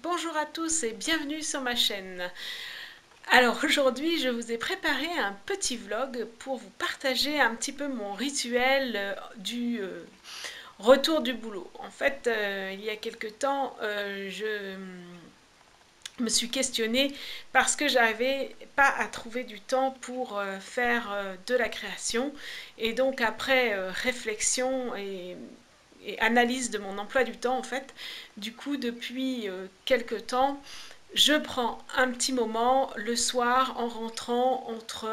Bonjour à tous et bienvenue sur ma chaîne. Alors aujourd'hui je vous ai préparé un petit vlog pour vous partager un petit peu mon rituel du retour du boulot. En fait il y a quelque temps je me suis questionnée parce que j'arrivais pas à trouver du temps pour faire de la création, et donc après réflexion et analyse de mon emploi du temps, en fait, du coup depuis quelque temps je prends un petit moment le soir en rentrant entre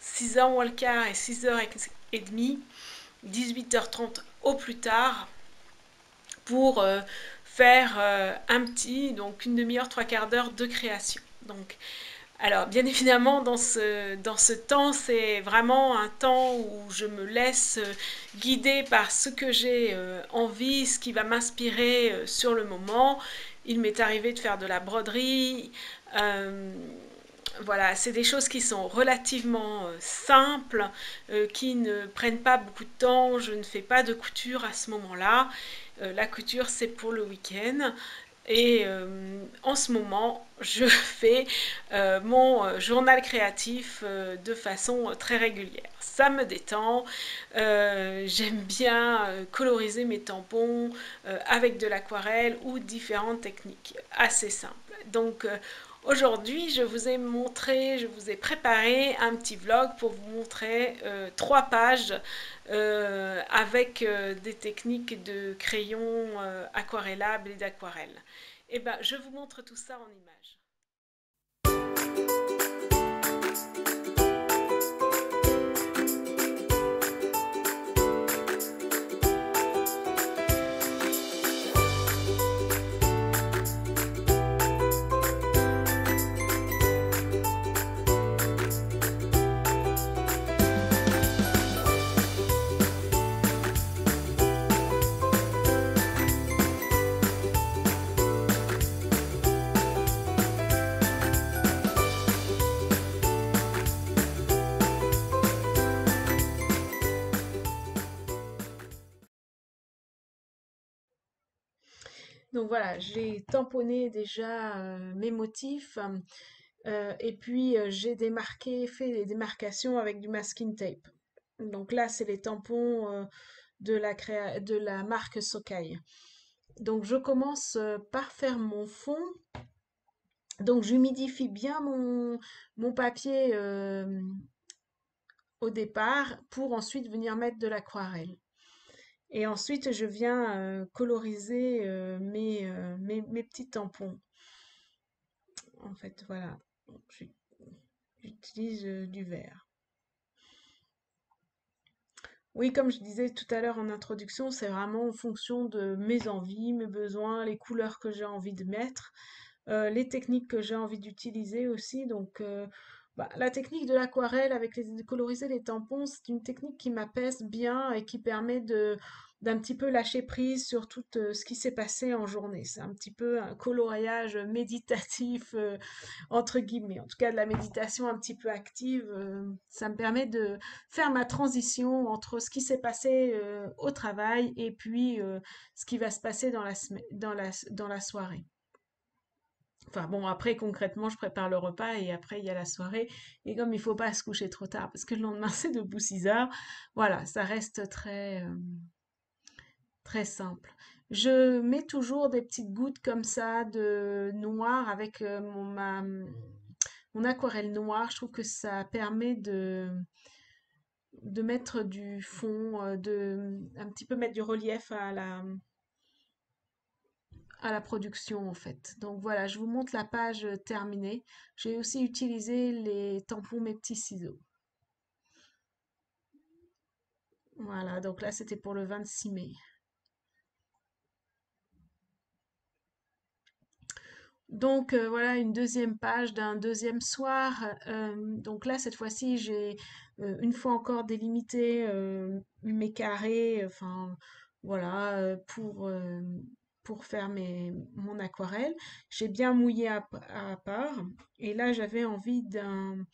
6h moins le quart et 6h30, 18h30 au plus tard, pour faire donc une demi-heure, trois quarts d'heure de création. Donc, alors, bien évidemment, dans ce temps, c'est vraiment un temps où je me laisse guider par ce que j'ai envie, ce qui va m'inspirer sur le moment. Il m'est arrivé de faire de la broderie. euh, voilà, c'est des choses qui sont relativement simples, qui ne prennent pas beaucoup de temps. Je ne fais pas de couture à ce moment-là. La couture, c'est pour le week-end. Et en ce moment, je fais mon journal créatif de façon très régulière. Ça me détend. J'aime bien coloriser mes tampons avec de l'aquarelle ou différentes techniques assez simples. Donc aujourd'hui, je vous ai préparé un petit vlog pour vous montrer 3 pages avec des techniques de crayon aquarellable et d'aquarelle. Et ben, je vous montre tout ça en images. Donc voilà, j'ai tamponné déjà mes motifs, et puis j'ai démarqué, fait des démarcations avec du masking tape. Donc là, c'est les tampons de la marque Sokai. Donc je commence par faire mon fond. Donc j'humidifie bien mon papier au départ pour ensuite venir mettre de l'aquarelle. Et ensuite, je viens coloriser mes petits tampons. En fait, voilà. J'utilise du vert. Oui, comme je disais tout à l'heure en introduction, c'est vraiment en fonction de mes envies, mes besoins, les couleurs que j'ai envie de mettre, les techniques que j'ai envie d'utiliser aussi. Donc, la technique de l'aquarelle avec de coloriser les tampons, c'est une technique qui m'apaise bien et qui permet d'un petit peu lâcher prise sur tout ce qui s'est passé en journée. C'est un petit peu un coloriage méditatif, entre guillemets, en tout cas de la méditation un petit peu active. Ça me permet de faire ma transition entre ce qui s'est passé au travail et puis ce qui va se passer dans la soirée. Enfin bon, après concrètement, je prépare le repas et après il y a la soirée. Et comme il faut pas se coucher trop tard, parce que le lendemain c'est debout 6 heures, voilà, ça reste très simple. Je mets toujours des petites gouttes comme ça de noir avec mon aquarelle noire. Je trouve que ça permet de mettre du fond, un petit peu mettre du relief à la production en fait. Donc voilà, je vous montre la page terminée. J'ai aussi utilisé les tampons mes petits ciseaux. Voilà, donc là c'était pour le 26 mai. Donc voilà une deuxième page d'un deuxième soir. Donc là cette fois-ci j'ai une fois encore délimité mes carrés, enfin voilà pour faire mon aquarelle. J'ai bien mouillé à part et là j'avais envie d'un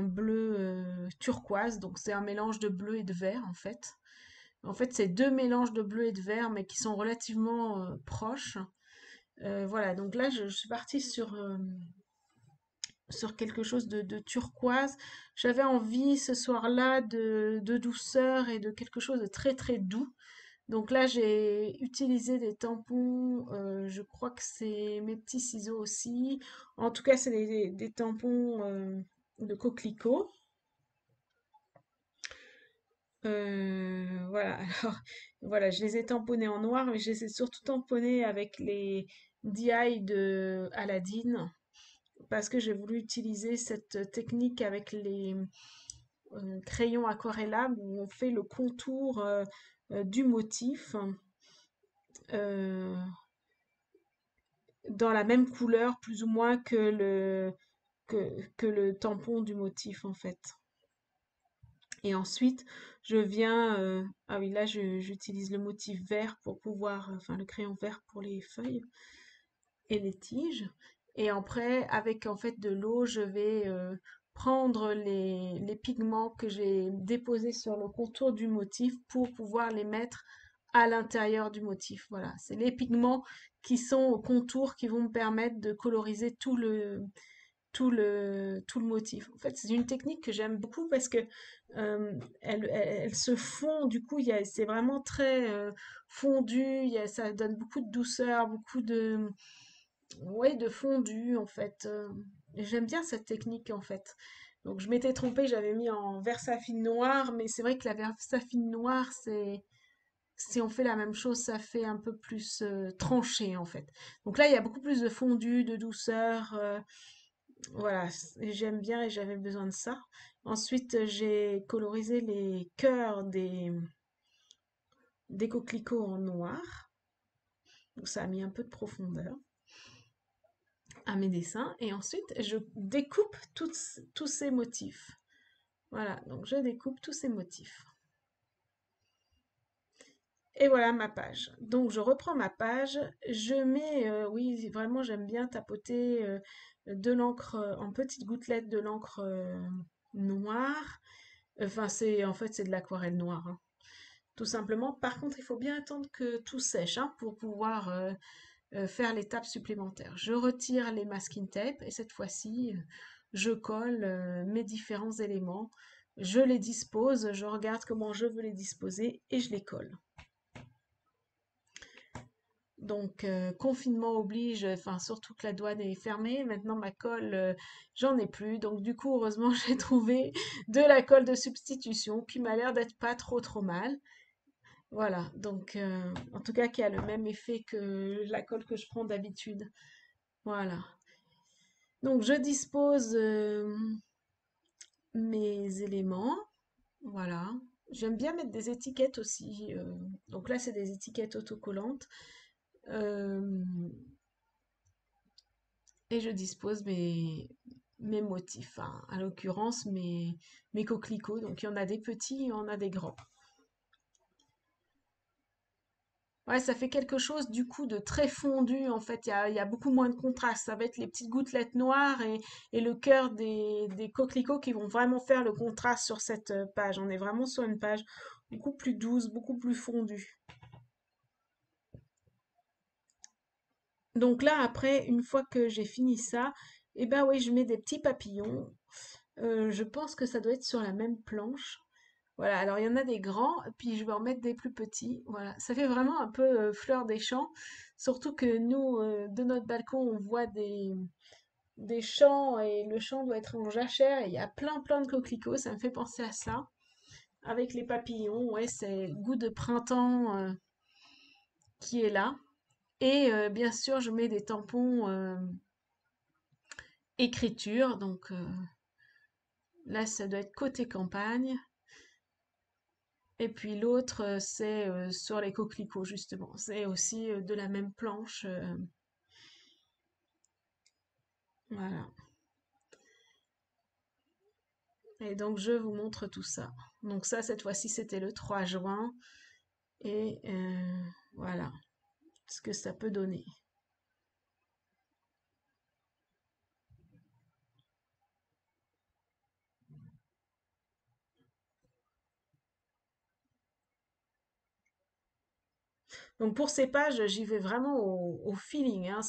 bleu turquoise, donc c'est un mélange de bleu et de vert en fait. En fait c'est deux mélanges de bleu et de vert mais qui sont relativement proches. Voilà, donc là, je suis partie sur quelque chose de turquoise. J'avais envie ce soir-là de douceur et de quelque chose de très très doux. Donc là, j'ai utilisé des tampons, je crois que c'est mes petits ciseaux aussi. En tout cas, c'est des tampons de coquelicot. Voilà, alors voilà, je les ai tamponnés en noir, mais je les ai surtout tamponnés avec les DI de Aladdin parce que j'ai voulu utiliser cette technique avec les crayons aquarellables où on fait le contour du motif euh, dans la même couleur plus ou moins que le tampon du motif en fait. Et ensuite, je viens, ah oui, là, j'utilise le motif vert pour pouvoir, enfin, le crayon vert pour les feuilles et les tiges. Et après, avec en fait de l'eau, je vais prendre les pigments que j'ai déposés sur le contour du motif pour pouvoir les mettre à l'intérieur du motif. Voilà, c'est les pigments qui sont au contour qui vont me permettre de coloriser tout le motif. En fait, c'est une technique que j'aime beaucoup parce que elle se fond, du coup, c'est vraiment très fondu, ça donne beaucoup de douceur, beaucoup ouais, de fondu, en fait. Et j'aime bien cette technique, en fait. Donc, je m'étais trompée, j'avais mis en Versafine noir, mais c'est vrai que la Versafine noire, si on fait la même chose, ça fait un peu plus tranché, en fait. Donc là, il y a beaucoup plus de fondu, de douceur. Voilà, j'aime bien et j'avais besoin de ça. Ensuite, j'ai colorisé les cœurs des coquelicots en noir. Donc ça a mis un peu de profondeur à mes dessins. Et ensuite, je découpe tous ces motifs. Voilà, donc je découpe tous ces motifs. Et voilà ma page. Donc je reprends ma page, je mets, oui vraiment j'aime bien tapoter de l'encre en petites gouttelettes de l'encre noire. Enfin c'est en fait c'est de l'aquarelle noire, hein, tout simplement. Par contre il faut bien attendre que tout sèche hein, pour pouvoir faire l'étape supplémentaire. Je retire les masking tape et cette fois-ci je colle mes différents éléments. Je les dispose, je regarde comment je veux les disposer et je les colle. Donc, confinement oblige, enfin, surtout que la douane est fermée. Maintenant, ma colle, j'en ai plus. Donc, du coup, heureusement, j'ai trouvé de la colle de substitution qui m'a l'air d'être pas trop mal. Voilà. Donc, en tout cas, qui a le même effet que la colle que je prends d'habitude. Voilà. Donc, je dispose mes éléments. Voilà. J'aime bien mettre des étiquettes aussi. Donc là, c'est des étiquettes autocollantes. Euh, et je dispose mes motifs, hein, à l'occurrence mes coquelicots. Donc il y en a des petits, il y en a des grands. Ouais, ça fait quelque chose du coup de très fondu. En fait, il y a beaucoup moins de contraste. Ça va être les petites gouttelettes noires et le cœur des coquelicots qui vont vraiment faire le contraste sur cette page. On est vraiment sur une page beaucoup plus douce, beaucoup plus fondue. Donc là, après, une fois que j'ai fini ça, eh ben oui, je mets des petits papillons. Je pense que ça doit être sur la même planche. Voilà, alors il y en a des grands, puis je vais en mettre des plus petits. Voilà, ça fait vraiment un peu fleur des champs. Surtout que nous, de notre balcon, on voit des champs et le champ doit être en jachère et il y a plein de coquelicots. Ça me fait penser à ça. Avec les papillons, ouais, c'est le goût de printemps qui est là. Et bien sûr, je mets des tampons écriture. Donc là, ça doit être côté campagne. Et puis l'autre, c'est sur les coquelicots, justement. C'est aussi de la même planche. Voilà. Et donc, je vous montre tout ça. Donc ça, cette fois-ci, c'était le 3 juin. Et voilà ce que ça peut donner. Donc pour ces pages, j'y vais vraiment au feeling, hein.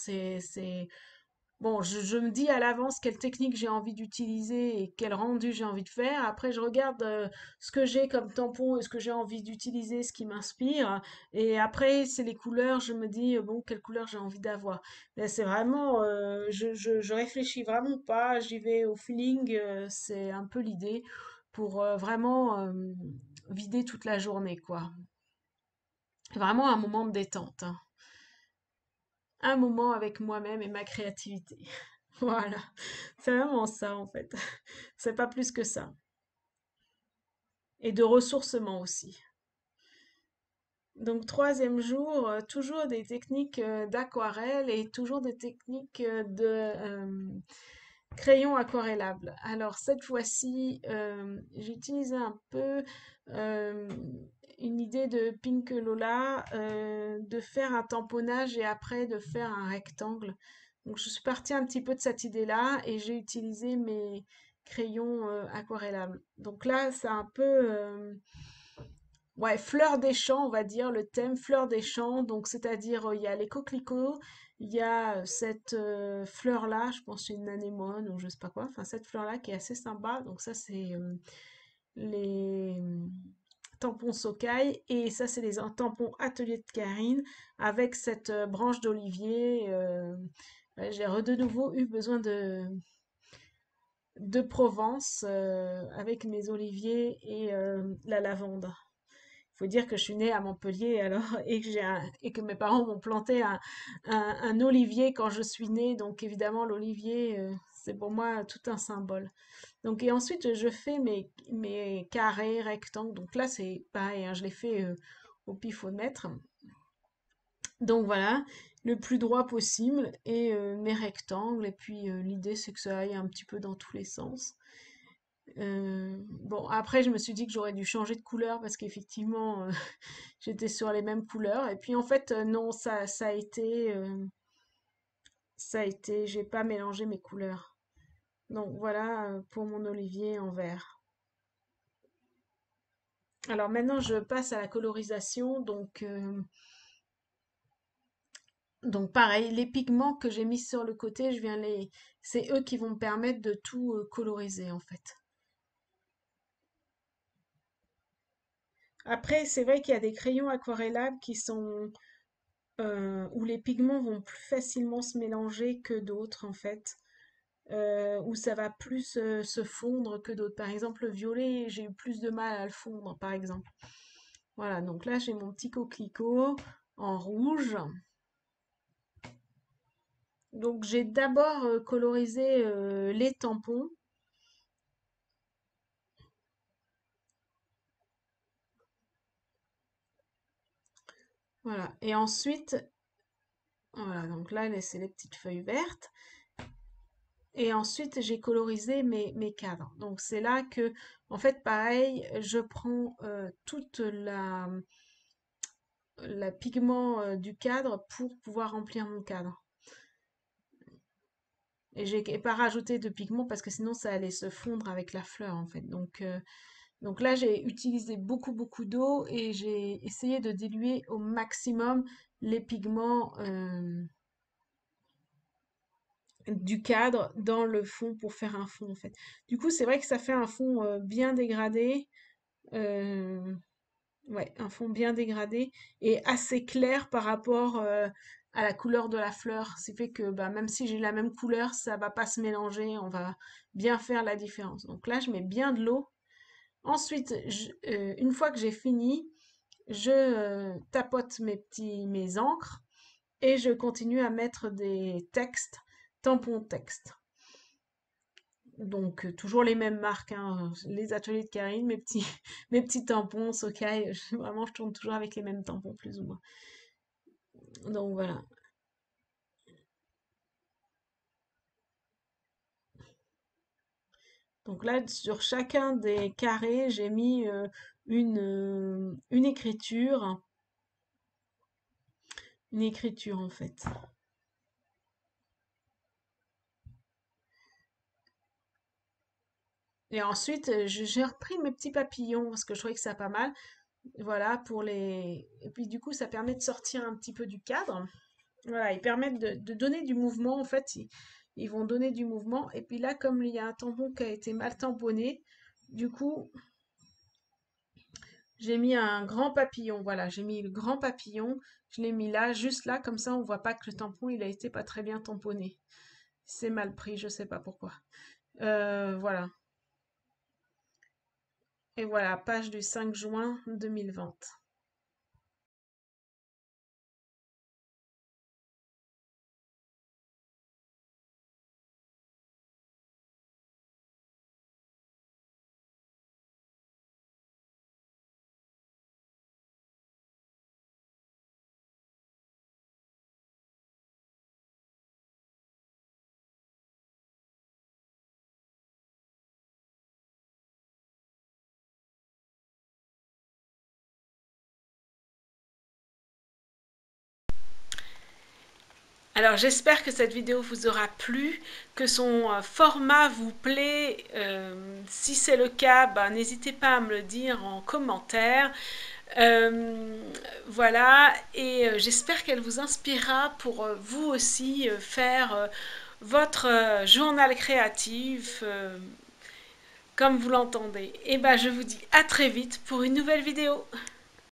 Bon, je me dis à l'avance quelle technique j'ai envie d'utiliser et quel rendu j'ai envie de faire. Après, je regarde ce que j'ai comme tampon et ce que j'ai envie d'utiliser, ce qui m'inspire. Et après, c'est les couleurs. Je me dis, bon, quelle couleur j'ai envie d'avoir. Mais c'est vraiment, je réfléchis vraiment pas. J'y vais au feeling. C'est un peu l'idée pour vraiment vider toute la journée, quoi. Vraiment un moment de détente, hein. Un moment avec moi-même et ma créativité. Voilà, c'est vraiment ça en fait. C'est pas plus que ça. Et de ressourcement aussi. Donc troisième jour, toujours des techniques d'aquarelle et toujours des techniques de crayon aquarellable. Alors cette fois-ci, j'ai utilisé un peu euh, une idée de Pink Lola de faire un tamponnage et après de faire un rectangle. Donc je suis partie un petit peu de cette idée-là et j'ai utilisé mes crayons aquarellables. Donc là, c'est un peu ouais, fleur des champs, on va dire, le thème fleur des champs. Donc c'est-à-dire il y a les coquelicots, il y a cette fleur-là, je pense que c'est une anémone ou je sais pas quoi, enfin cette fleur-là qui est assez sympa. Donc ça c'est les tampons Socaille et ça c'est les tampons Atelier de Karine avec cette branche d'olivier. Ouais, j'ai de nouveau eu besoin de Provence avec mes oliviers et la lavande. Il faut dire que je suis née à Montpellier alors et que et que mes parents m'ont planté un olivier quand je suis née, donc évidemment l'olivier c'est pour moi tout un symbole. Donc et ensuite je fais mes carrés, rectangles. Donc là c'est pareil, hein, je les fais au pifomètre. Donc voilà, le plus droit possible et mes rectangles. Et puis l'idée c'est que ça aille un petit peu dans tous les sens. Bon, après, je me suis dit que j'aurais dû changer de couleur parce qu'effectivement, j'étais sur les mêmes couleurs. Et puis, en fait, non, ça a été, j'ai pas mélangé mes couleurs. Donc, voilà pour mon olivier en vert. Alors maintenant, je passe à la colorisation. Donc pareil, les pigments que j'ai mis sur le côté, c'est eux qui vont me permettre de tout coloriser en fait. Après, c'est vrai qu'il y a des crayons aquarellables où les pigments vont plus facilement se mélanger que d'autres en fait, où ça va plus se fondre que d'autres. Par exemple, le violet, j'ai eu plus de mal à le fondre, par exemple. Voilà, donc là j'ai mon petit coquelicot en rouge. Donc j'ai d'abord colorisé les tampons. Voilà, et ensuite, voilà, donc là c'est les petites feuilles vertes. Et ensuite, j'ai colorisé mes cadres. Donc, c'est là que, en fait, pareil, je prends toute la pigment du cadre pour pouvoir remplir mon cadre. Et j'ai pas rajouté de pigment parce que sinon, ça allait se fondre avec la fleur, en fait. Donc là, j'ai utilisé beaucoup d'eau et j'ai essayé de diluer au maximum les pigments du cadre dans le fond pour faire un fond, en fait. Du coup, c'est vrai que ça fait un fond bien dégradé. Euh, ouais, un fond bien dégradé et assez clair par rapport à la couleur de la fleur. Ce qui fait que bah, même si j'ai la même couleur, ça va pas se mélanger, on va bien faire la différence. Donc là, je mets bien de l'eau. Ensuite, une fois que j'ai fini, je tapote mes encres et je continue à mettre des textes, tampons texte. Donc, toujours les mêmes marques, hein, les ateliers de Karine, mes petits tampons, Sokai, vraiment, je tourne toujours avec les mêmes tampons, plus ou moins. Donc, voilà. Donc là, sur chacun des carrés, j'ai mis une écriture en fait. Et ensuite, j'ai repris mes petits papillons parce que je trouvais que ça pas mal. Voilà, et puis du coup, ça permet de sortir un petit peu du cadre. Voilà, ils permettent de donner du mouvement. En fait, ils vont donner du mouvement. Et puis là, comme il y a un tampon qui a été mal tamponné, du coup, j'ai mis un grand papillon. Voilà, j'ai mis le grand papillon. Je l'ai mis là, juste là, comme ça, on voit pas que le tampon, il a été pas très bien tamponné. C'est mal pris, je sais pas pourquoi. Voilà. Et voilà, page du 5 juin 2020. Alors j'espère que cette vidéo vous aura plu, que son format vous plaît. Si c'est le cas, bah, n'hésitez pas à me le dire en commentaire. Euh, voilà, et j'espère qu'elle vous inspirera pour vous aussi faire votre journal créatif comme vous l'entendez. Et ben je vous dis à très vite pour une nouvelle vidéo.